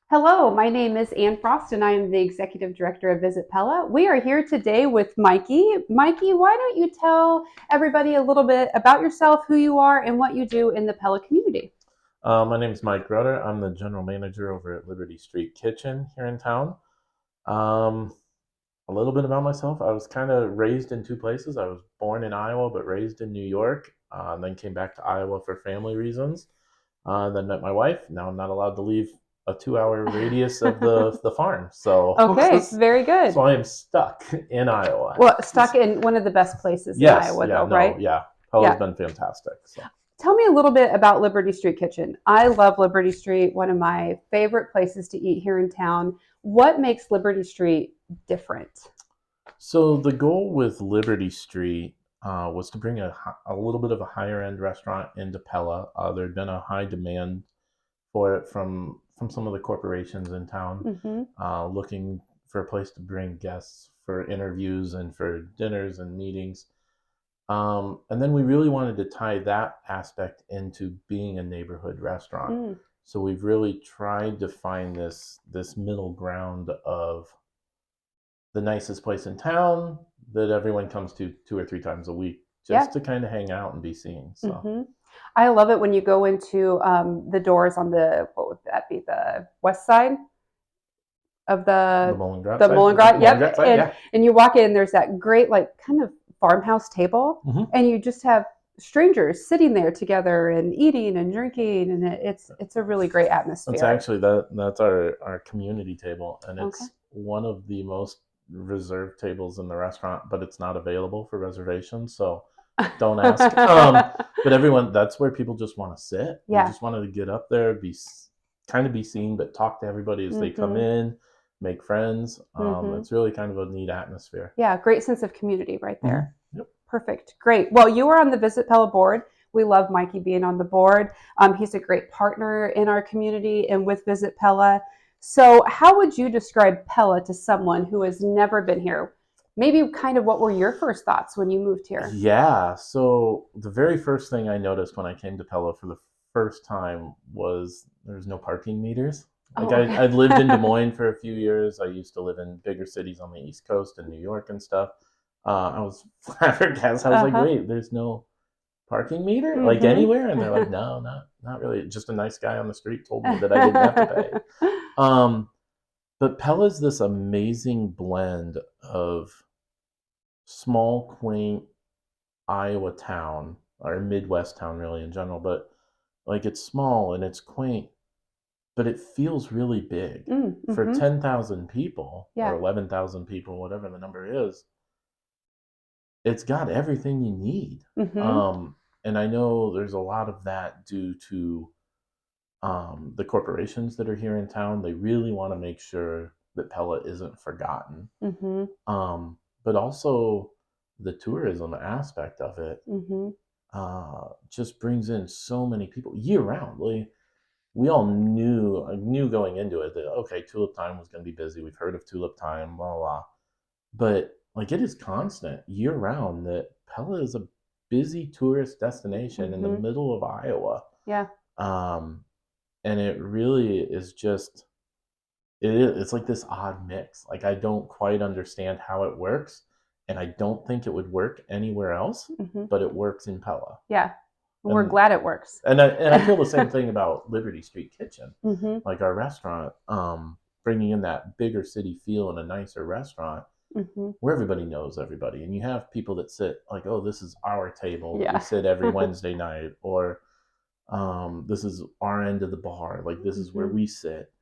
Hello, my name is Ann Frost, and I am the Executive Director of Visit Pella. We are here today with Mikey. Mikey, why don't you tell everybody a little bit about yourself, who you are, and what you do in the Pella community? My name is Mike Roederer. I'm the general manager over at Liberty Street Kitchen here in town. Um, a little bit about myself. I was kind of raised in two places. I was born in Iowa, but raised in New York. And then came back to Iowa for family reasons. Then met my wife. Now I'm not allowed to leave a 2 hour radius of the farm. Okay, very So good. I am stuck in Iowa. Well, stuck in one of the best places in Yes, Iowa, yeah, though, no, right? yeah. Pella's Yeah. been fantastic. So. Tell me a little bit about Liberty Street Kitchen. I love Liberty Street, one of my favorite places to eat here in town. What makes Liberty Street different? So the goal with Liberty Street was to bring a little bit of a higher end restaurant into Pella. There had been a high demand for it from some of the corporations in town, Mm-hmm. looking for a place to bring guests for interviews and for dinners and meetings. And then we really wanted to tie that aspect into being a neighborhood restaurant. Mm. So we've really tried to find this middle ground of the nicest place in town that everyone comes to 2 or 3 times a week Yeah. just to kind of hang out and be seen. So Mm-hmm. I love it when you go into the doors on the, what would that be, the west side of the the Mollengrat the side, Mollengrat. Yep, Mollengrat side, yeah. and you walk in. There's that great like kind of farmhouse table, Mm-hmm. and you just have strangers sitting there together and eating and drinking, and it's a really great That's atmosphere. actually that's our community table, and Okay. it's one of the most reserved tables in the restaurant, but it's not available for reservations. So don't ask. But everyone, that's where people just want to sit. They Yeah. just wanted to get up there, kind of be seen, but talk to everybody as they come Mm-hmm. in, make friends. Mm-hmm. It's really kind of a neat atmosphere. Yeah, great sense of community right Mm-hmm. there. Yep. Perfect. Great. Well, you are on the Visit Pella board. We love Mikey being on the board. He's a great partner in our community and with Visit Pella. So, how would you describe Pella to someone who has never been here? Maybe kind of what were your first thoughts when you moved here? Yeah. So the very first thing I noticed when I came to Pella for the first time was there's no parking meters. Like Oh, okay. I'd lived in Des Moines for a few years. I used to live in bigger cities on the East Coast in New York and stuff. I was flabbergasted. I was Uh like, huh. wait, there's no parking meter like Mm anywhere? And they're like, no, not really. Just a nice guy on the street told me that I didn't have to pay. Um, but Pella's this amazing blend of small, quaint Iowa town or Midwest town really in general, but like it's small and it's quaint, but it feels really big. For mm-hmm. 10,000 people or Yeah. 11,000 people, whatever the number is, it's got everything you need. Mm-hmm. And I know there's a lot of that due to the corporations that are here in town. They really want to make sure that Pella isn't forgotten. Mm-hmm. But also the tourism aspect of it Mm-hmm. just brings in so many people year round. Like, we all knew going into it that okay, tulip time was going to be busy. We've heard of tulip time, blah blah. Blah. But like it is constant year round that Pella is a busy tourist destination in the Mm-hmm. middle of Iowa, Yeah. um, and it really is just it's like this odd mix. Like I don't quite understand how it works, and I don't think it would work anywhere else, Mm-hmm. but it works in Pella. Yeah. We're And glad it works. and I feel the same thing about Liberty Street Kitchen, Mm-hmm. like our restaurant, bringing in that bigger city feel in a nicer restaurant Mm-hmm. where everybody knows everybody, and you have people that sit like, oh, this is our table that we Yeah. sit every Wednesday night, or this is our end of the bar, like this is where Mm-hmm. we sit.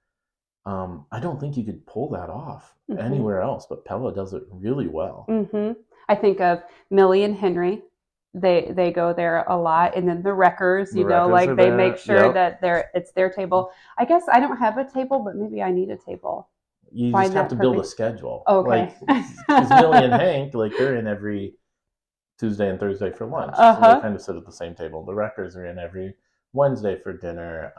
I don't think you could pull that off Mm-hmm. anywhere else, but Pella does it really well. Mm-hmm. I think of Millie and Henry. They go there a lot, and then the Wreckers. The Wreckers Like are they make there. sure Yep. that it's their table. I guess I don't have a table, but maybe I need a table. You just Find have that to build a perfect. schedule. Okay. Like, because Millie and Hank, like, they're in every Tuesday and Thursday for lunch. Uh So they huh. kind of sit at the same table. The Wreckers are in every Wednesday for dinner.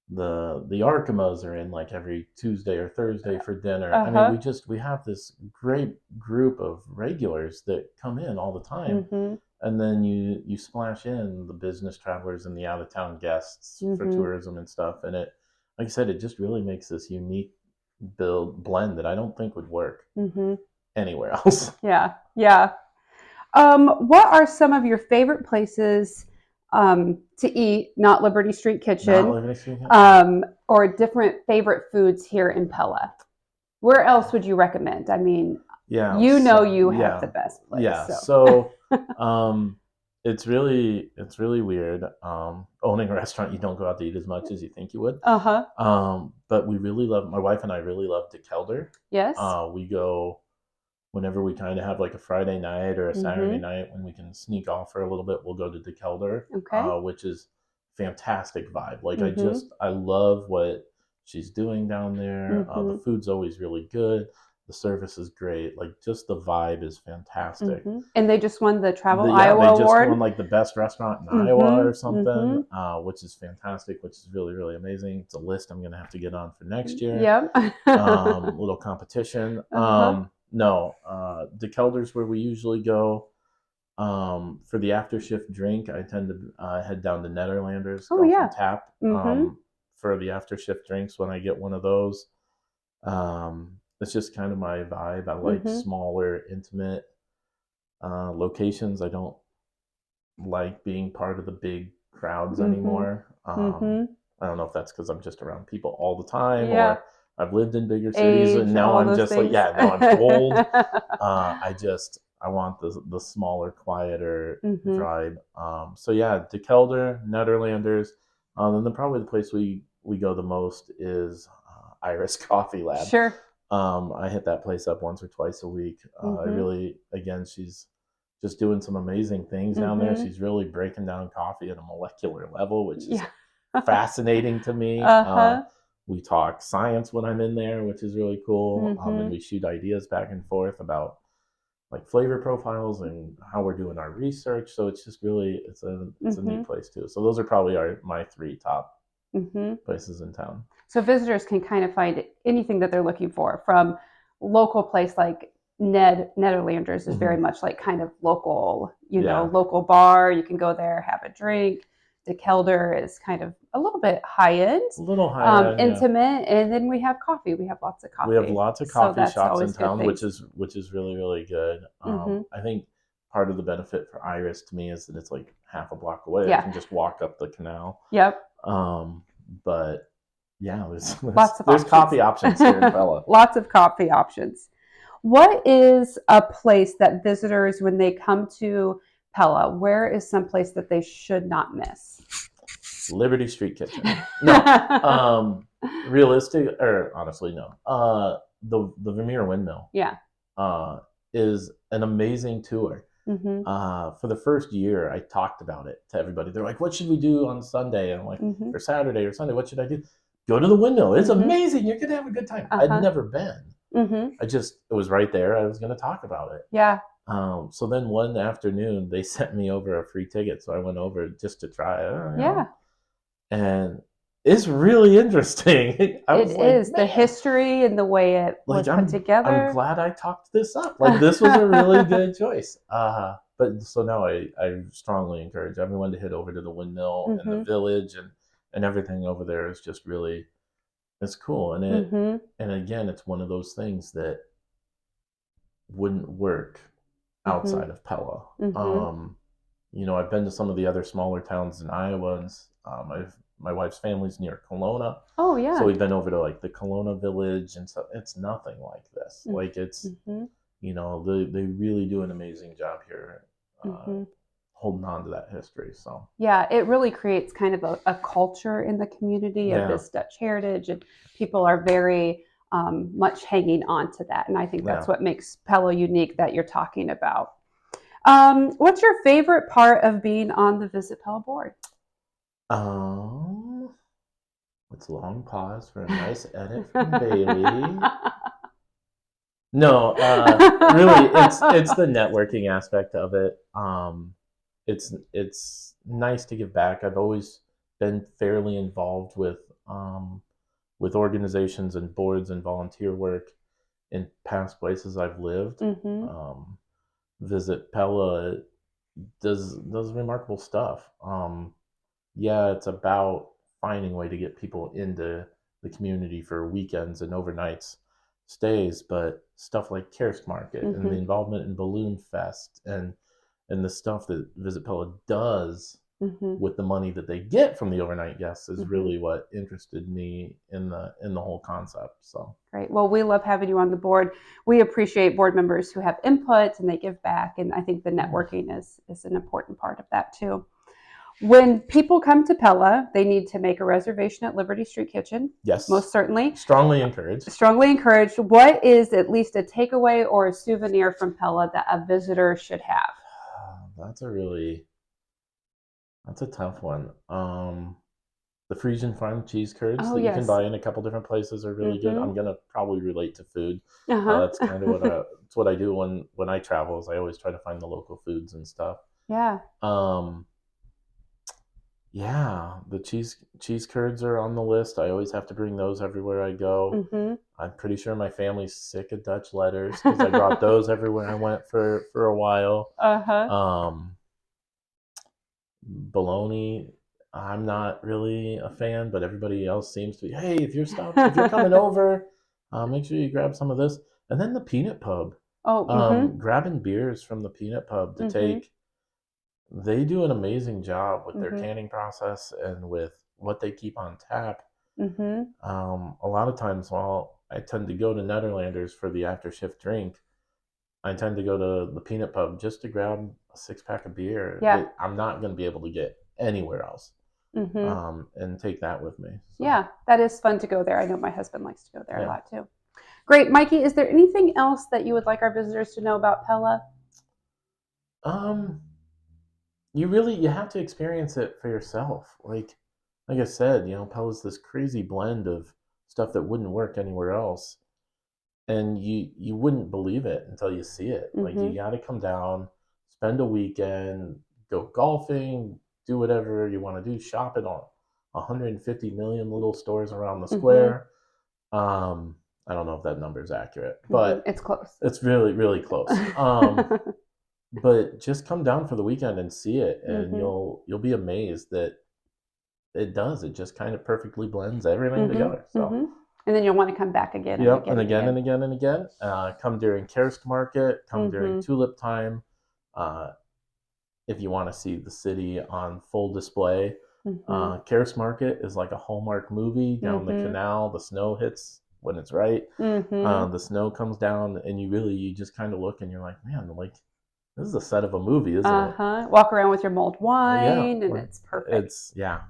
The Arkamas are in like every Tuesday or Thursday for dinner. Uh I mean, huh. we have this great group of regulars that come in all the time, Mm-hmm. and then you splash in the business travelers and the out of town guests for Mm-hmm. tourism and stuff, and like I said, it just really makes this unique blend that I don't think would work anywhere else. Yeah, yeah. What are some of your favorite places to eat? Not Liberty Street Not Kitchen, living experience. or different favorite foods here in Pella. Where else would you recommend? I mean, Yeah, you know so, you have the yeah, best place, yeah. so. So, um, it's really weird. Owning a restaurant, you don't go out to eat as much as you think you would. Uh-huh. But we really love, my wife and I really love DeKelder. Yes. We go whenever we kind of have like a Friday night or a Saturday Mm-hmm. night when we can sneak off for a little bit. We'll go to DeKelder, Okay. which is fantastic vibe. Like Mm-hmm. I love what she's doing down there. The Mm-hmm. food's always really good. The service is great. Like just the vibe is fantastic. Mm-hmm. And they just won the Travel Yeah, they Iowa just won Award. like the best restaurant in Iowa Mm-hmm. or something, Mm-hmm. which is fantastic, which is really, really amazing. It's a list I'm gonna have to get on for next year. Yep. Little competition. Uh-huh. No, DeKelder's where we usually go. For the after shift drink, I tend to head down to Netherlanders Oh Golf yeah. and Tap. Mm-hmm. For the after shift drinks when I get one of those. It's just kind of my vibe. I like Mm-hmm. smaller, intimate locations. I don't like being part of the big crowds Mm-hmm. anymore. Mm-hmm. I don't know if that's because I'm just around people all the time, Yeah. or I've lived in bigger cities and Age, now all I'm those just like, things. yeah, now I'm old. I want the smaller, quieter Mm-hmm. vibe. So yeah, DeKelder, Netherlanders, and then probably the place we go the most is Iris Coffee Lab. Sure. I hit that place up once or twice a week. I Mm-hmm. really, again, she's just doing some amazing things down there. Mm-hmm. She's really breaking down coffee at a molecular level, which is Yeah. fascinating to me. Uh-huh. We talk science when I'm in there, which is really cool. And Mm-hmm. we shoot ideas back and forth about like flavor profiles and how we're doing our research. So it's just really it's a Mm-hmm. neat place too. So those are probably my three top Mm-hmm. places in town. So visitors can kind of find anything that they're looking for from local place like Netherlanders is very much like kind of local, Yeah. local bar. You can go there, have a drink. The Kelder is kind of a little bit high end, A little higher end, yeah. intimate, and then we have coffee. We have lots of coffee. We have lots of so coffee that's shops in always good town, which things. is really, really good. Mm-hmm. I think part of the benefit for Iris to me is that it's like half a block away. Yeah. I can just walk up the canal. Yep. But yeah, Lots of there's options. coffee options here in Pella. Lots of coffee options. What is a place that visitors, when they come to Pella, where is some place that they should not miss? Liberty Street Kitchen. No. Realistic, or honestly, no. The Vermeer Windmill. Yeah. Is an amazing tour. Mm-hmm. For the first year, I talked about it to everybody. They're like, "What should we do on Sunday?" And I'm like, Mm-hmm. or Saturday or Sunday. What should I do? Go to the windmill. It's amazing. You're gonna have a good time. I'd never been. Mm-hmm. It was right there. I was gonna talk about it. Yeah. So then one afternoon, they sent me over a free ticket, so I went over just to try it. Yeah. And it's really interesting. It is the history and the way it was put together. I'm glad I talked this up. Like this was a really good choice. But so now I strongly encourage everyone to head over to the windmill and the village and everything over there is just really, it's cool. And and again, it's one of those things that wouldn't work outside of Pella. I've been to some of the other smaller towns in Iowa, and my wife's family's near Kelowna. Oh yeah. So we've been over to like the Kelowna village, and so it's nothing like this. Like it's, they really do an amazing job here, holding on to that history. So yeah, it really creates kind of a culture in the community of this Dutch heritage, and people are very much hanging on to that. And I think that's what makes Pella unique that you're talking about. What's your favorite part of being on the Visit Pella board? Let's long pause for a nice edit from Bailey. No, really, it's the networking aspect of it. It's nice to give back. I've always been fairly involved with organizations and boards and volunteer work in past places I've lived. Visit Pella does remarkable stuff. It's about finding a way to get people into the community for weekends and overnights stays, but stuff like Kiosk Market and the involvement in Balloon Fest and the stuff that Visit Pella does with the money that they get from the overnight guests is really what interested me in the whole concept. So great. Well, we love having you on the board. We appreciate board members who have input and they give back, and I think the networking is an important part of that too. When people come to Pella, they need to make a reservation at Liberty Street Kitchen. yes, Most certainly. strongly encouraged. Strongly encouraged. What is at least a takeaway or a souvenir from Pella that a visitor should have? That's a tough one. The Frisian Farm cheese curds that you yes. can buy in a couple different places are really good. I'm gonna probably relate to food. That's kind of what I do when I travel. Is I always try to find the local foods and stuff. Yeah. Yeah, the cheese curds are on the list. I always have to bring those everywhere I go. I'm pretty sure my family's sick of Dutch letters because I brought those everywhere I went for a while. Bologna, I'm not really a fan, but everybody else seems to be. Hey, if you're coming over, make sure you grab some of this. And then the Peanut Pub. Grabbing beers from the Peanut Pub to take. They do an amazing job with their canning process and with what they keep on tap. A lot of times, while I tend to go to Nederlanders for the after shift drink, I tend to go to the Peanut Pub just to grab a 6-pack of beer that I'm not going to be able to get anywhere else, and take that with me. So. Yeah, that is fun to go there. I know my husband likes to go there a lot too. Great. Mikey, is there anything else that you would like our visitors to know about Pella? You have to experience it for yourself. Like I said, Pella's this crazy blend of stuff that wouldn't work anywhere else. And you wouldn't believe it until you see it. Like you got to come down, spend a weekend, go golfing, do whatever you want to do, shop at all 150 million little stores around the square. I don't know if that number is accurate, but it's close. It's really, really close. But just come down for the weekend and see it, and you'll be amazed that it does. It just kind of perfectly blends everything together. So. And then you'll want to come back again. And again. Come during Kiosk Market. Come during tulip time. If you want to see the city on full display, Kiosk Market is like a Hallmark movie down the canal. The snow hits when it's right. The snow comes down, and you just kind of look, and you're like, man, like this is a set of a movie, isn't it? Walk around with your mulled wine, and it's perfect. Yeah.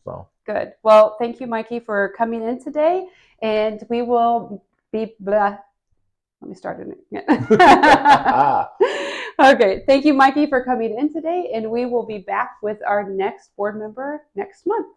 So good. Well, thank you, Mikey, for coming in today, and we will be blah. Let me start it again. Okay, thank you, Mikey, for coming in today, and we will be back with our next board member next month.